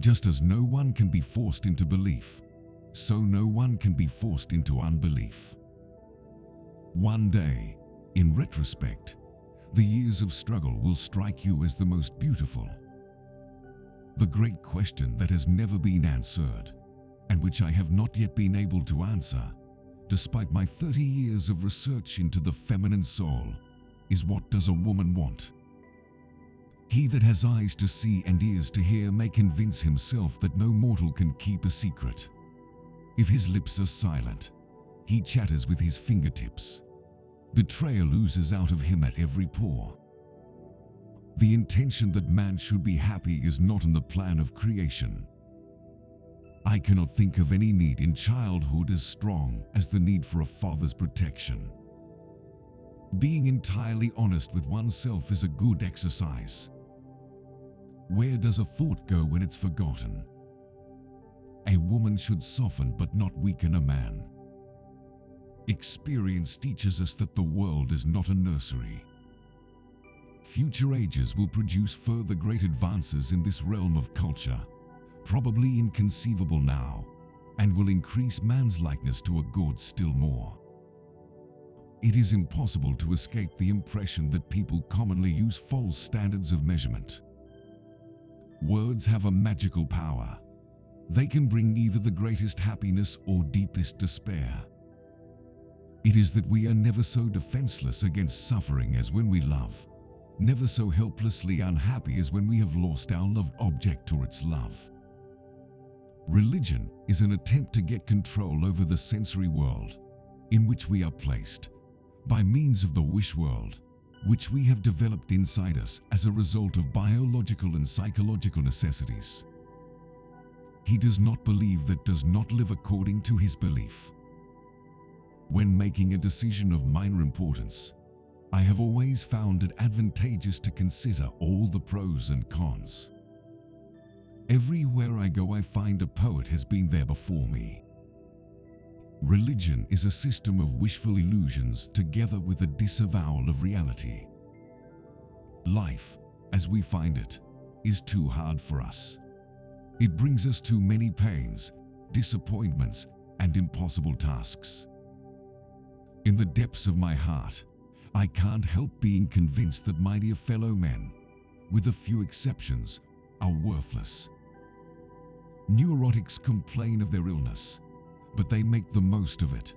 Just as no one can be forced into belief, so no one can be forced into unbelief. One day, in retrospect, the years of struggle will strike you as the most beautiful. The great question that has never been answered, and which I have not yet been able to answer, despite my 30 years of research into the feminine soul, is what does a woman want? He that has eyes to see and ears to hear may convince himself that no mortal can keep a secret. If his lips are silent, he chatters with his fingertips. Betrayal oozes out of him at every pore. The intention that man should be happy is not in the plan of creation. I cannot think of any need in childhood as strong as the need for a father's protection. Being entirely honest with oneself is a good exercise. Where does a thought go when it's forgotten? A woman should soften but not weaken a man. Experience teaches us that the world is not a nursery. Future ages will produce further great advances in this realm of culture, probably inconceivable now, and will increase man's likeness to a god still more. It is impossible to escape the impression that people commonly use false standards of measurement. Words have a magical power. They can bring either the greatest happiness or deepest despair. It is that we are never so defenseless against suffering as when we love, never so helplessly unhappy as when we have lost our loved object or its love. Religion is an attempt to get control over the sensory world in which we are placed by means of the wish world, which we have developed inside us as a result of biological and psychological necessities. He does not believe that does not live according to his belief. When making a decision of minor importance, I have always found it advantageous to consider all the pros and cons. Everywhere I go, I find a poet has been there before me. Religion is a system of wishful illusions together with a disavowal of reality. Life, as we find it, is too hard for us. It brings us too many pains, disappointments, and impossible tasks. In the depths of my heart, I can't help being convinced that my dear fellow men, with a few exceptions, are worthless. Neurotics complain of their illness, but they make the most of it,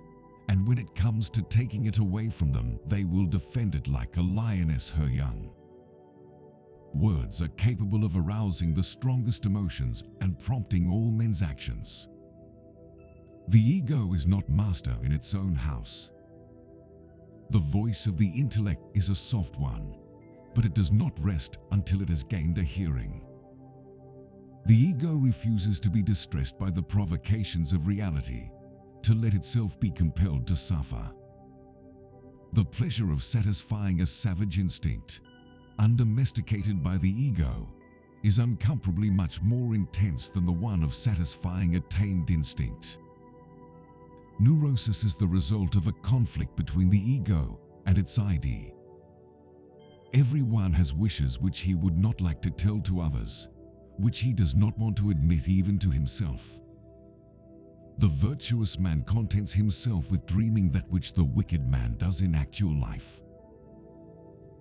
and when it comes to taking it away from them, they will defend it like a lioness her young. Words are capable of arousing the strongest emotions and prompting all men's actions. The ego is not master in its own house. The voice of the intellect is a soft one, but it does not rest until it has gained a hearing. The ego refuses to be distressed by the provocations of reality, to let itself be compelled to suffer. The pleasure of satisfying a savage instinct, undomesticated by the ego, is incomparably much more intense than the one of satisfying a tamed instinct. Neurosis is the result of a conflict between the ego and its ID. Everyone has wishes which he would not like to tell to others, which he does not want to admit even to himself. The virtuous man contents himself with dreaming that which the wicked man does in actual life.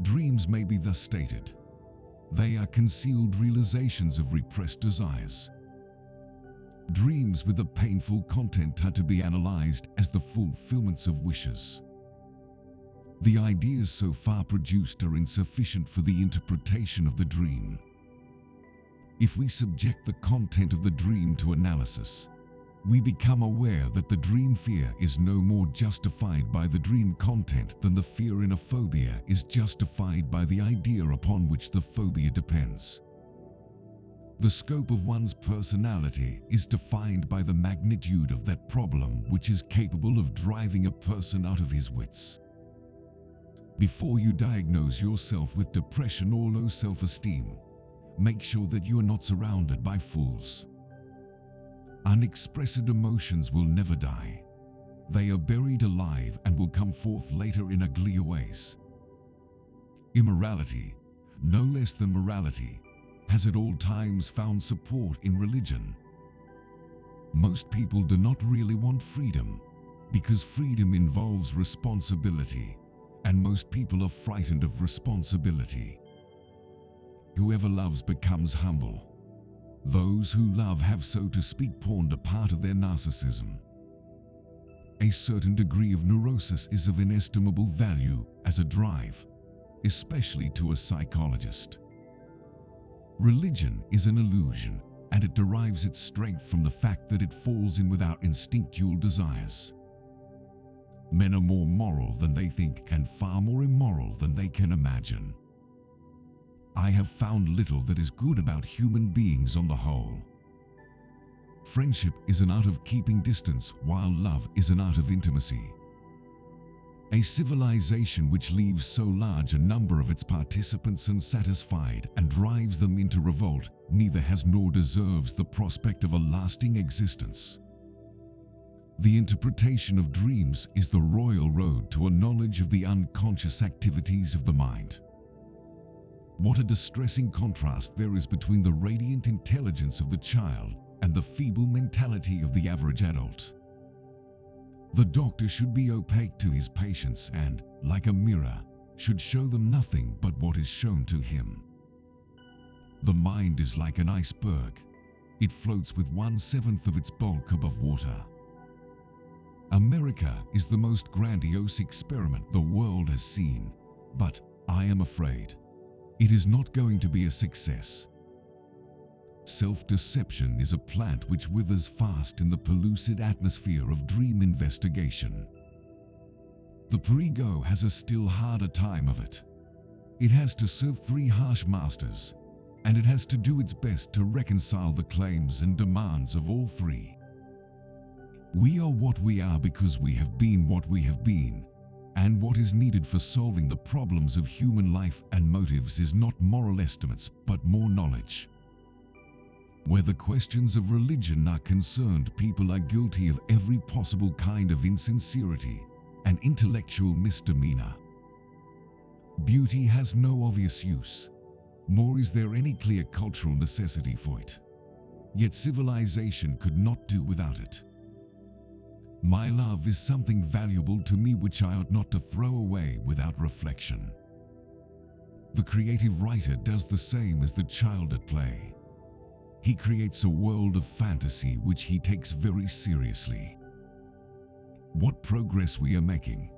Dreams may be thus stated. They are concealed realizations of repressed desires. Dreams with a painful content are to be analyzed as the fulfillments of wishes. The ideas so far produced are insufficient for the interpretation of the dream. If we subject the content of the dream to analysis, we become aware that the dream fear is no more justified by the dream content than the fear in a phobia is justified by the idea upon which the phobia depends. The scope of one's personality is defined by the magnitude of that problem which is capable of driving a person out of his wits. Before you diagnose yourself with depression or low self-esteem, make sure that you are not surrounded by fools. Unexpressed emotions will never die. They are buried alive and will come forth later in uglier ways. Immorality, no less than morality, has at all times found support in religion. Most people do not really want freedom, because freedom involves responsibility, and most people are frightened of responsibility. Whoever loves becomes humble. Those who love have, so to speak, pawned a part of their narcissism. A certain degree of neurosis is of inestimable value as a drive, especially to a psychologist. Religion is an illusion, and it derives its strength from the fact that it falls in with our instinctual desires. Men are more moral than they think and far more immoral than they can imagine. I have found little that is good about human beings on the whole. Friendship is an art of keeping distance, while love is an art of intimacy. A civilization which leaves so large a number of its participants unsatisfied and drives them into revolt neither has nor deserves the prospect of a lasting existence. The interpretation of dreams is the royal road to a knowledge of the unconscious activities of the mind. What a distressing contrast there is between the radiant intelligence of the child and the feeble mentality of the average adult. The doctor should be opaque to his patients and, like a mirror, should show them nothing but what is shown to him. The mind is like an iceberg. It floats with 1/7 of its bulk above water. America is the most grandiose experiment the world has seen, but I am afraid it is not going to be a success. Self-deception is a plant which withers fast in the pellucid atmosphere of dream investigation. The pre-ego has a still harder time of it. It has to serve 3 harsh masters, and it has to do its best to reconcile the claims and demands of all 3. We are what we are because we have been what we have been, and what is needed for solving the problems of human life and motives is not moral estimates but more knowledge. Where the questions of religion are concerned, people are guilty of every possible kind of insincerity and intellectual misdemeanor. Beauty has no obvious use, nor is there any clear cultural necessity for it. Yet civilization could not do without it. My love is something valuable to me which I ought not to throw away without reflection. The creative writer does the same as the child at play. He creates a world of fantasy which he takes very seriously. What progress we are making!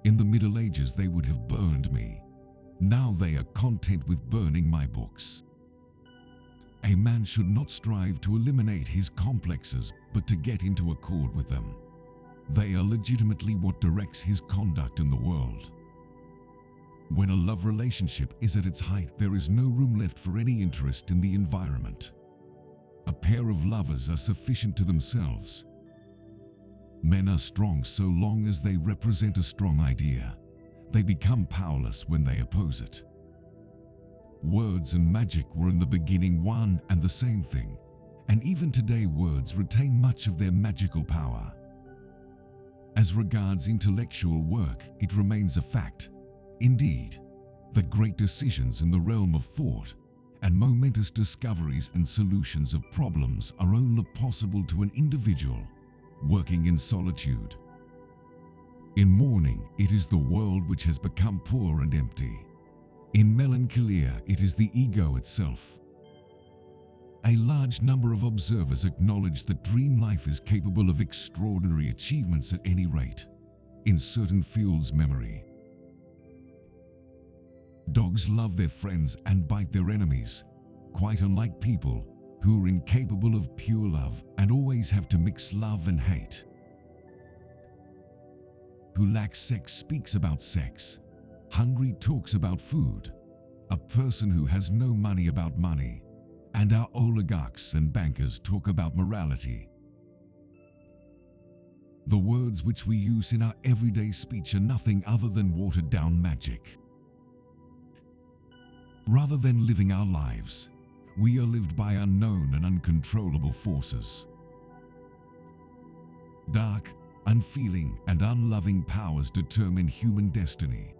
In the Middle Ages they would have burned me. Now they are content with burning my books. A man should not strive to eliminate his complexes, but to get into accord with them. They are legitimately what directs his conduct in the world. When a love relationship is at its height, there is no room left for any interest in the environment. A pair of lovers are sufficient to themselves. Men are strong so long as they represent a strong idea. They become powerless when they oppose it. Words and magic were in the beginning one and the same thing, and even today words retain much of their magical power. As regards intellectual work, it remains a fact, indeed, that great decisions in the realm of thought and momentous discoveries and solutions of problems are only possible to an individual working in solitude. In mourning, it is the world which has become poor and empty. In melancholia, it is the ego itself. A large number of observers acknowledge that dream life is capable of extraordinary achievements at any rate, in certain fields memory. Dogs love their friends and bite their enemies, quite unlike people who are incapable of pure love and always have to mix love and hate. Who lacks sex speaks about sex. Hungry talks about food. A person who has no money about money. And our oligarchs and bankers talk about morality. The words which we use in our everyday speech are nothing other than watered-down magic. Rather than living our lives, we are lived by unknown and uncontrollable forces. Dark, unfeeling, and unloving powers determine human destiny.